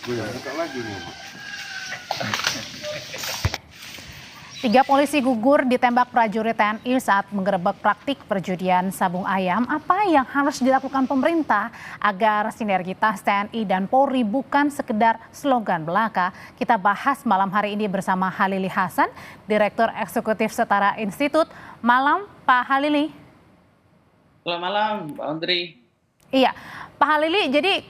Buka lagi nih. 3 polisi gugur ditembak prajurit TNI saat menggerebek praktik perjudian sabung ayam. Apa yang harus dilakukan pemerintah agar sinergitas TNI dan Polri bukan sekedar slogan belaka? Kita bahas malam hari ini bersama Halili Hasan, Direktur Eksekutif Setara Institut. Malam, Pak Halili. Selamat malam, Pak Andri. Iya, Pak Halili, jadi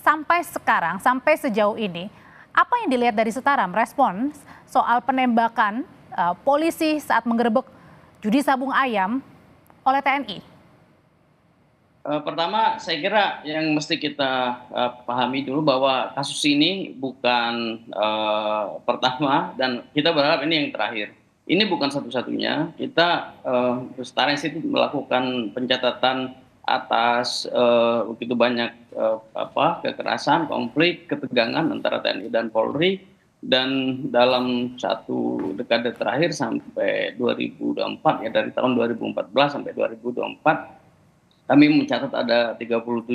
sampai sekarang, sampai sejauh ini, apa yang dilihat dari Setara merespons soal penembakan polisi saat menggerebek judi sabung ayam oleh TNI? Pertama, saya kira yang mesti kita pahami dulu bahwa kasus ini bukan pertama dan kita berharap ini yang terakhir. Ini bukan satu-satunya. Kita Setara Institut melakukan pencatatan atas begitu banyak kekerasan, konflik, ketegangan antara TNI dan Polri. Dan dalam satu dekade terakhir sampai 2024 ya, dari tahun 2014 sampai 2024 kami mencatat ada 37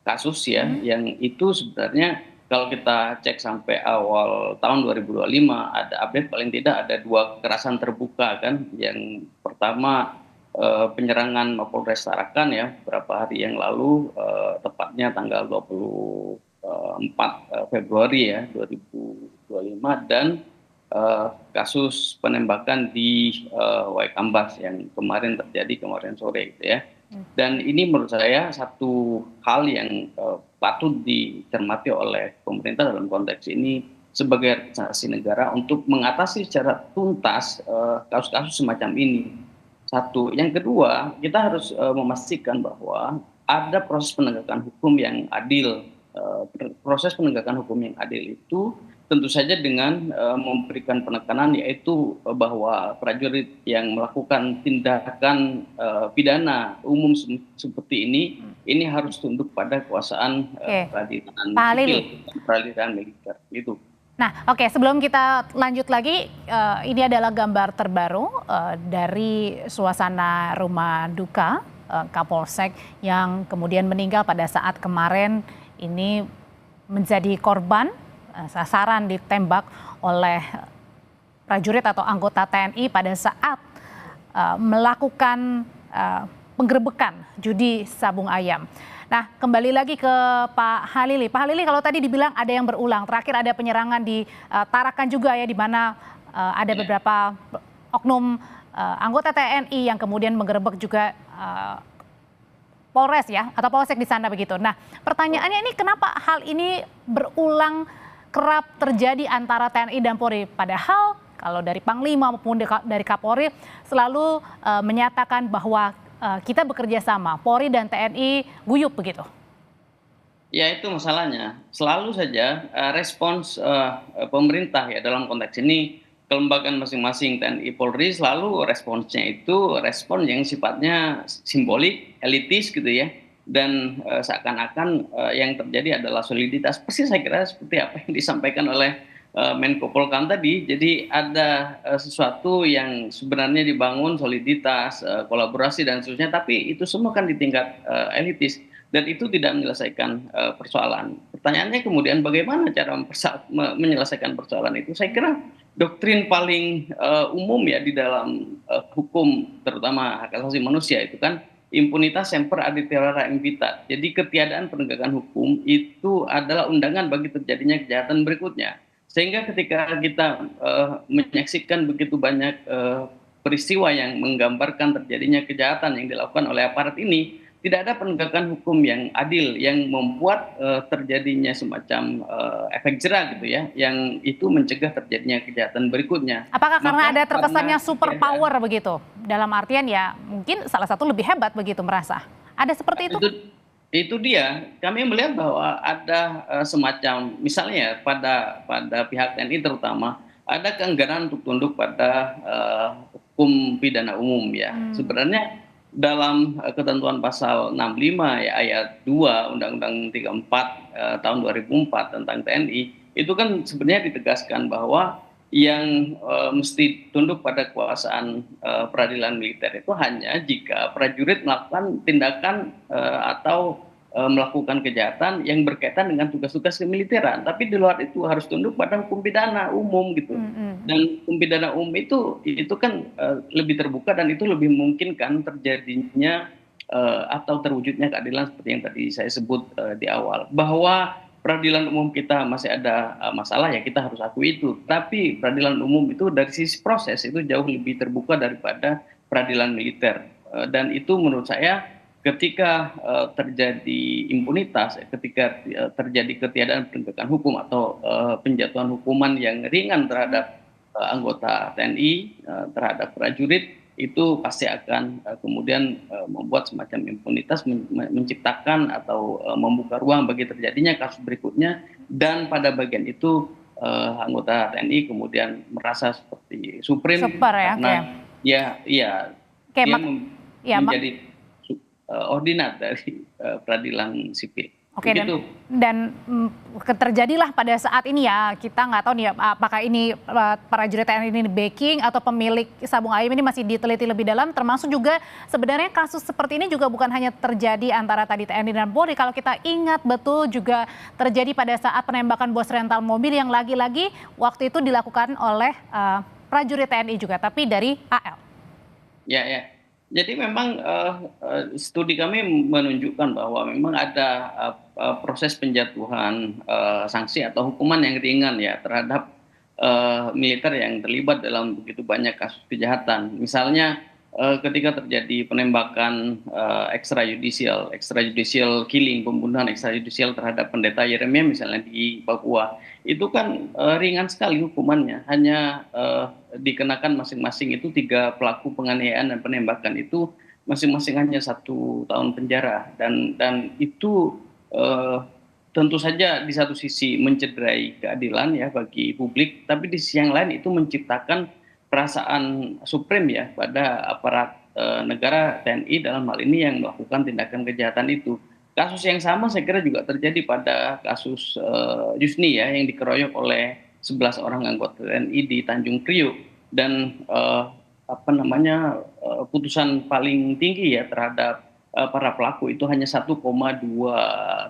kasus ya, yang itu sebenarnya kalau kita cek sampai awal tahun 2025 ada update paling tidak ada 2 kekerasan terbuka kan. Yang pertama penyerangan Mapolres Tarakan ya beberapa hari yang lalu, tepatnya tanggal 24 Februari ya 2025, dan kasus penembakan di Waikambas yang kemarin terjadi kemarin sore gitu ya. Dan ini menurut saya satu hal yang patut dicermati oleh pemerintah dalam konteks ini sebagai representasi negara untuk mengatasi secara tuntas kasus-kasus semacam ini. Satu, yang kedua kita harus memastikan bahwa ada proses penegakan hukum yang adil. Proses penegakan hukum yang adil itu tentu saja dengan memberikan penekanan, yaitu bahwa prajurit yang melakukan tindakan pidana umum seperti ini harus tunduk pada kekuasaan peradilan sipil, peradilan militer gitu. Nah, oke, sebelum kita lanjut lagi, ini adalah gambar terbaru dari suasana rumah duka Kapolsek yang kemudian meninggal pada saat kemarin ini menjadi korban sasaran ditembak oleh prajurit atau anggota TNI pada saat melakukan penggerebekan judi sabung ayam. Nah, kembali lagi ke Pak Halili. Pak Halili, kalau tadi dibilang ada yang berulang, terakhir ada penyerangan di Tarakan juga ya, di mana ada beberapa oknum anggota TNI yang kemudian menggerebek juga Polres ya, atau Polsek di sana begitu. Nah, pertanyaannya ini kenapa hal ini berulang kerap terjadi antara TNI dan Polri? Padahal kalau dari Panglima maupun dari Kapolri selalu menyatakan bahwa kita bekerja sama, Polri dan TNI guyup begitu. Ya, itu masalahnya. Selalu saja respons pemerintah ya dalam konteks ini, kelembagaan masing-masing TNI Polri selalu responsnya itu respon yang sifatnya simbolik, elitis gitu ya. Dan seakan-akan yang terjadi adalah soliditas. Persis saya kira seperti apa yang disampaikan oleh Menko Polhukam tadi. Jadi ada sesuatu yang sebenarnya dibangun soliditas, kolaborasi dan seterusnya, tapi itu semua kan di tingkat elitis dan itu tidak menyelesaikan persoalan. Pertanyaannya kemudian bagaimana cara menyelesaikan persoalan itu? Saya kira doktrin paling umum ya di dalam hukum terutama hak asasi manusia itu kan impunitas semper aditera impitat. Jadi ketiadaan penegakan hukum itu adalah undangan bagi terjadinya kejahatan berikutnya. Sehingga ketika kita menyaksikan begitu banyak peristiwa yang menggambarkan terjadinya kejahatan yang dilakukan oleh aparat ini, tidak ada penegakan hukum yang adil yang membuat terjadinya semacam efek jera gitu ya, yang itu mencegah terjadinya kejahatan berikutnya. Apakah karena ada terkesannya super power begitu? Dalam artian ya mungkin salah satu lebih hebat begitu merasa. Ada seperti itu? Itu dia. Kami melihat bahwa ada semacam misalnya pada pihak TNI terutama ada keengganan untuk tunduk pada hukum pidana umum ya. Sebenarnya dalam ketentuan pasal 65 ya ayat 2 Undang-Undang 34 tahun 2004 tentang TNI itu kan sebenarnya ditegaskan bahwa yang mesti tunduk pada kekuasaan peradilan militer itu hanya jika prajurit melakukan tindakan atau melakukan kejahatan yang berkaitan dengan tugas-tugas kemiliteran, tapi di luar itu harus tunduk pada hukum pidana umum gitu. Dan hukum pidana umum itu kan lebih terbuka dan itu lebih memungkinkan terjadinya atau terwujudnya keadilan seperti yang tadi saya sebut di awal, bahwa peradilan umum kita masih ada masalah ya kita harus akui itu. Tapi peradilan umum itu dari sisi proses itu jauh lebih terbuka daripada peradilan militer. Dan itu menurut saya ketika terjadi impunitas, ketika terjadi ketiadaan penegakan hukum atau penjatuhan hukuman yang ringan terhadap anggota TNI, terhadap prajurit, itu pasti akan kemudian membuat semacam impunitas, menciptakan atau membuka ruang bagi terjadinya kasus berikutnya, dan pada bagian itu anggota TNI kemudian merasa seperti supreme Super ya, karena Oke, dia ya, menjadi ordinat dari peradilan sipil. Oke, Begitu. dan terjadilah pada saat ini ya, kita nggak tahu nih apakah ini prajurit TNI ini backing atau pemilik sabung ayam ini masih diteliti lebih dalam, termasuk juga sebenarnya kasus seperti ini juga bukan hanya terjadi antara tadi TNI dan Polri. Kalau kita ingat betul juga terjadi pada saat penembakan bos rental mobil yang lagi-lagi waktu itu dilakukan oleh prajurit TNI juga, tapi dari AL. Ya, ya. Jadi memang studi kami menunjukkan bahwa memang ada proses penjatuhan sanksi atau hukuman yang ringan ya terhadap militer yang terlibat dalam begitu banyak kasus kejahatan. Misalnya ketika terjadi penembakan extrajudicial killing, pembunuhan extrajudicial terhadap pendeta Yeremia misalnya di Papua, itu kan ringan sekali hukumannya, hanya dikenakan masing-masing itu 3 pelaku penganiayaan dan penembakan itu masing-masing hanya 1 tahun penjara, dan itu tentu saja di satu sisi mencederai keadilan ya bagi publik, tapi di sisi yang lain itu menciptakan perasaan supreme ya pada aparat negara TNI dalam hal ini yang melakukan tindakan kejahatan itu. Kasus yang sama saya kira juga terjadi pada kasus Yusni ya yang dikeroyok oleh 11 orang anggota TNI di Tanjung Priok, dan putusan paling tinggi ya terhadap para pelaku itu hanya 1,2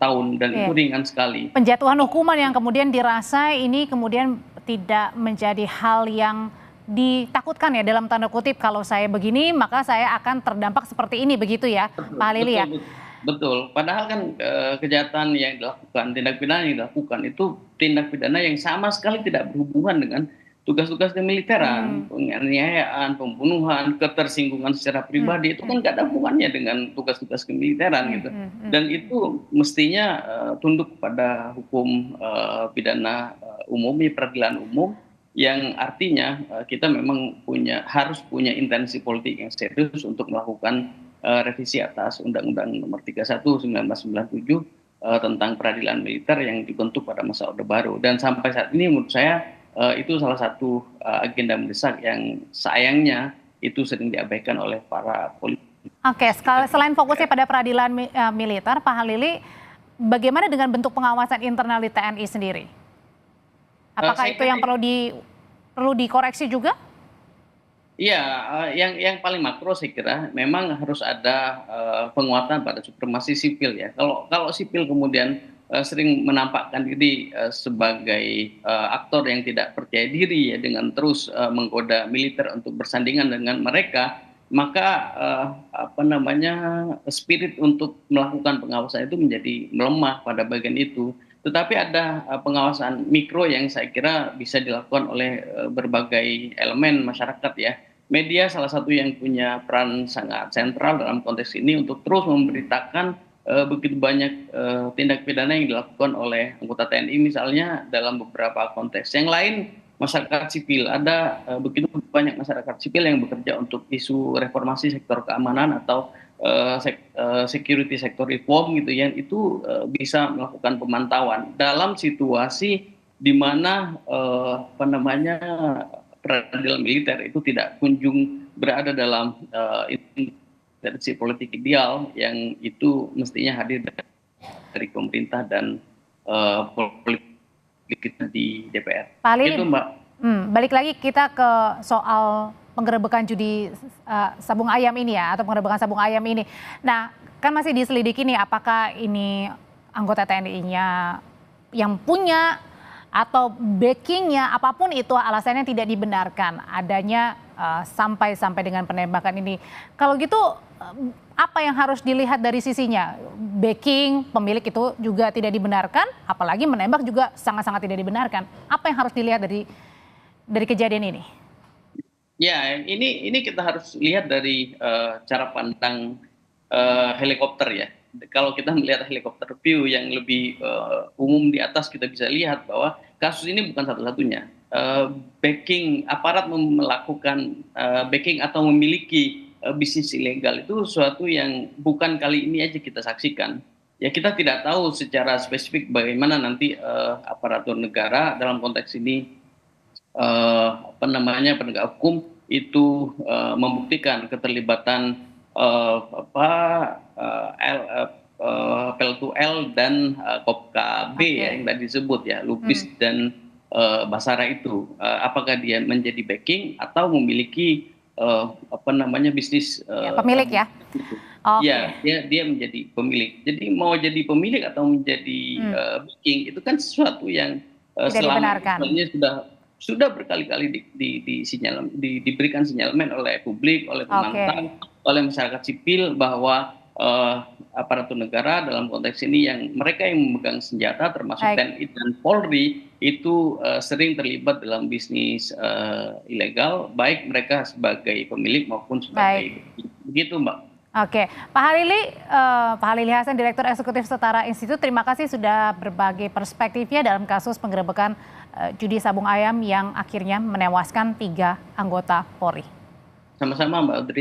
tahun, dan itu ringan sekali. Penjatuhan hukuman yang kemudian dirasa ini kemudian tidak menjadi hal yang ditakutkan ya dalam tanda kutip, kalau saya begini maka saya akan terdampak seperti ini, begitu ya Pak Halili ya? Betul, padahal kan kejahatan yang dilakukan, tindak pidana yang dilakukan itu tindak pidana yang sama sekali tidak berhubungan dengan tugas-tugas kemiliteran, penganiayaan, pembunuhan, ketersinggungan secara pribadi itu kan nggak ada hubungannya dengan tugas-tugas kemiliteran gitu. Dan itu mestinya tunduk pada hukum pidana umum, peradilan umum, yang artinya kita memang harus punya intensi politik yang serius untuk melakukan revisi atas Undang-Undang Nomor 31 1997 tentang peradilan militer yang dibentuk pada masa Orde Baru. Dan sampai saat ini menurut saya itu salah satu agenda mendesak yang sayangnya itu sering diabaikan oleh para politikus. Oke, selain fokusnya pada peradilan militer, Pak Halili, bagaimana dengan bentuk pengawasan internal di TNI sendiri? Apakah itu yang perlu dikoreksi juga? Iya, yang paling makro saya kira memang harus ada penguatan pada supremasi sipil ya. Kalau sipil kemudian sering menampakkan diri sebagai aktor yang tidak percaya diri ya dengan terus menggoda militer untuk bersandingan dengan mereka, maka spirit untuk melakukan pengawasan itu menjadi melemah pada bagian itu. Tetapi ada pengawasan mikro yang saya kira bisa dilakukan oleh berbagai elemen masyarakat ya. Media salah satu yang punya peran sangat sentral dalam konteks ini untuk terus memberitakan begitu banyak tindak pidana yang dilakukan oleh anggota TNI misalnya dalam beberapa konteks. Yang lain masyarakat sipil, ada begitu banyak masyarakat sipil yang bekerja untuk isu reformasi sektor keamanan atau security sector reform gitu ya, itu bisa melakukan pemantauan dalam situasi di mana peradilan militer itu tidak kunjung berada dalam intervensi politik ideal yang itu mestinya hadir dari pemerintah dan politik kita di DPR. Pak Halili, Itu Mbak. Balik lagi kita ke soal penggerebekan judi sabung ayam ini ya, atau penggerebekan sabung ayam ini. Nah, kan masih diselidiki nih apakah ini anggota TNI-nya yang punya atau backingnya, apapun itu alasannya tidak dibenarkan adanya sampai dengan penembakan ini. Kalau gitu apa yang harus dilihat dari sisinya? Backing pemilik itu juga tidak dibenarkan, apalagi menembak juga sangat-sangat tidak dibenarkan. Apa yang harus dilihat dari kejadian ini? Ya, ini kita harus lihat dari cara pandang helikopter ya. Kalau kita melihat helikopter view yang lebih umum di atas, kita bisa lihat bahwa kasus ini bukan satu-satunya. Backing aparat melakukan backing atau memiliki bisnis ilegal itu sesuatu yang bukan kali ini aja kita saksikan. Ya, kita tidak tahu secara spesifik bagaimana nanti aparatur negara dalam konteks ini penegak hukum itu membuktikan keterlibatan L2L dan Kopka B ya, yang tadi disebut ya, Lubis dan Basara itu. Apakah dia menjadi backing atau memiliki bisnis Pemilik ya? Ya, dia menjadi pemilik. Jadi mau jadi pemilik atau menjadi backing itu kan sesuatu yang selama ini sudah berkali-kali diberikan sinyalemen oleh publik, oleh penantang, oleh masyarakat sipil bahwa aparatur negara dalam konteks ini mereka yang memegang senjata termasuk TNI dan Polri itu sering terlibat dalam bisnis ilegal, baik mereka sebagai pemilik maupun sebagai begitu, Mbak. Oke, Pak Halili Hasan, Direktur Eksekutif Setara Institut, terima kasih sudah berbagi perspektifnya dalam kasus penggerebekan judi sabung ayam yang akhirnya menewaskan 3 anggota Polri. Sama-sama, Mbak Audrey.